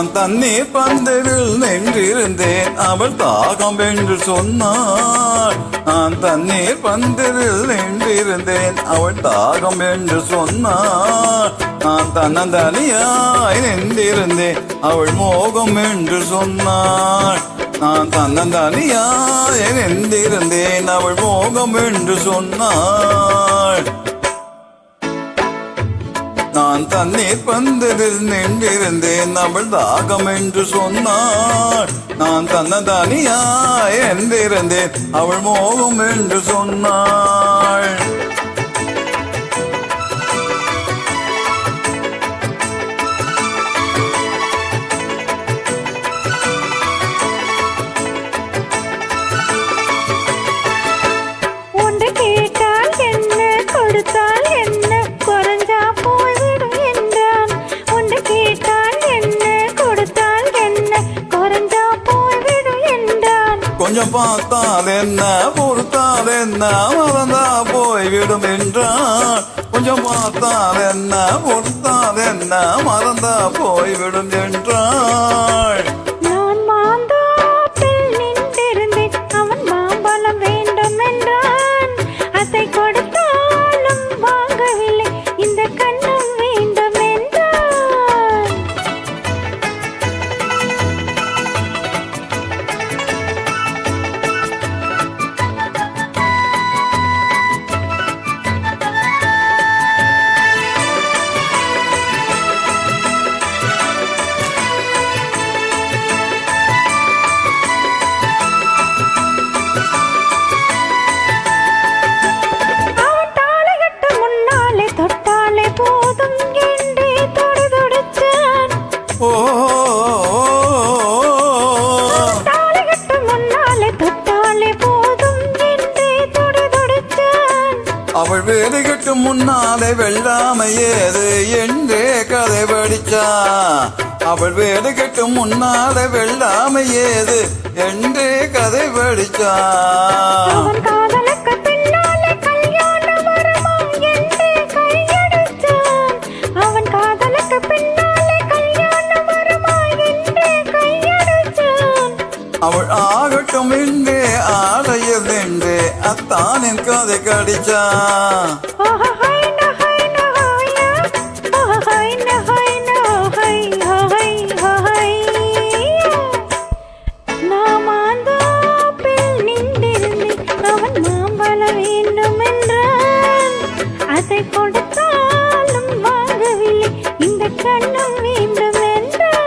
நான் தண்ணீர் பந்தலில் நின்றிருந்தேன், அவள் தாகம் என்று சொன்னாள். நான் தண்ணீர் பந்தலில் நின்றிருந்தேன், அவள் தாகம் என்று சொன்னாள். நான் தன்னந்தனியாய் நின்றிருந்தேன், அவள் மோகம் என்று சொன்னாள். நான் தன்னந்தனியாய் நின்றிருந்தேன், அவள் மோகம் என்று சொன்னாள். நான் தண்ணீர் பந்தலில் நின்றிருந்தேன், அவள் தாகம் என்று சொன்னாள். நான் தன்னதனியாய் என்றிருந்தேன், அவள் மோகம் என்று சொன்னாள். ஒன்று கேட்டால் என்ன, கொடுத்தால் என்ன, குறைஞ்சா போய்விடும் என்றான். ஒன்று கேட்டால் என்ன, கொடுத்தால் என்ன, குறைஞ்சா போய்விடும் என்றான். கொஞ்சம் பார்த்தால் என்ன, பொறுத்தால் என்ன, மறந்தா போய்விடும் என்றான். கொஞ்சம் பார்த்தால் என்ன, பொறுத்தால் என்ன, மறந்தா போய்விடும் என்றாள். நான் மாந்தோப்பில் நின்றிருந்தேன், அவன் மாம்பழம் வேண்டும் என்றான். அதை கொடுத்தாலும் வாங்கவில்லை, இந்த கண்ணம் வேண்டும் என்றான். அவன் தாலி கட்ட முன்னாலே தொட்டாலே போதும் என்றே துடிதுடிச்சான். ஓ தாலி கட்ட முன்னாலே தொட்டாலே போதும் என்றே துடிதுடிச்சான். அவள் வேறு கட்டும் முன்னாலே வெள்ளாமையேது என்றே கதை படிச்சா. அவள் வேறு கட்டும் முன்னாலே வெள்ளாமையேது என்றே கதை படிச்சா. அவன் காதலுக்கு பின்னாலே கல்யாணம் வருமா என்றே கையடிச்சான். அவன் காதலுக்கு பின்னாலே கல்யாணம் வருமா என்றே கையடிச்சான். அவள் ஆகட்டும் என்றே ஆடையில் நின்றே அத்தானின் கதை கடிச்சா. நாம் ஆந்தோப்பில் நின்றிருந்தேன், அவன் மாம்பழம் வேண்டும் என்றான். அதை கொடுத்தாலும் வாங்கவில்லை, இந்த கண்ணம் வேண்டும் என்றான்.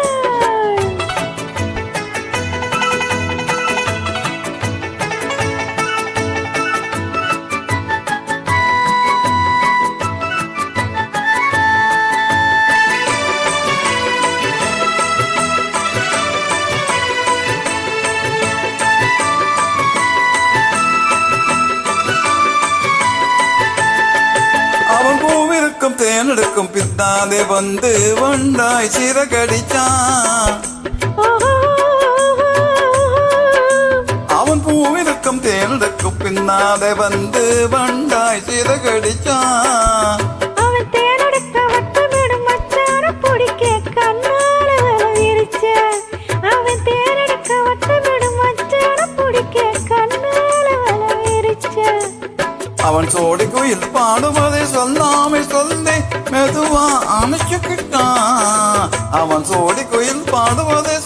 அவன் பூவிற்கும் தேனெடுக்கும் பின்னாலே வந்து வண்டாய் சிறகடிச்சான். அவன் பூவிற்கும் தேனெடுக்கும் பின்னாலே வந்து வண்டாய் சிறகடிச்சான். அவன் தேனெடுக்க வட்டமிடும் மச்சான பிடிக்க கண்ணால விரிச்ச. அவன் தேனெடுக்க வட்டமிடும் மச்சான பிடிக்க கண்ணால விரிச்ச. அவன் சோடி குயில் பாடுவதை சொல்லாமை சொல்லி மெதுவா அணைச்சுக்கிட்டான். அவன் சோடி குயில் பாடுவதை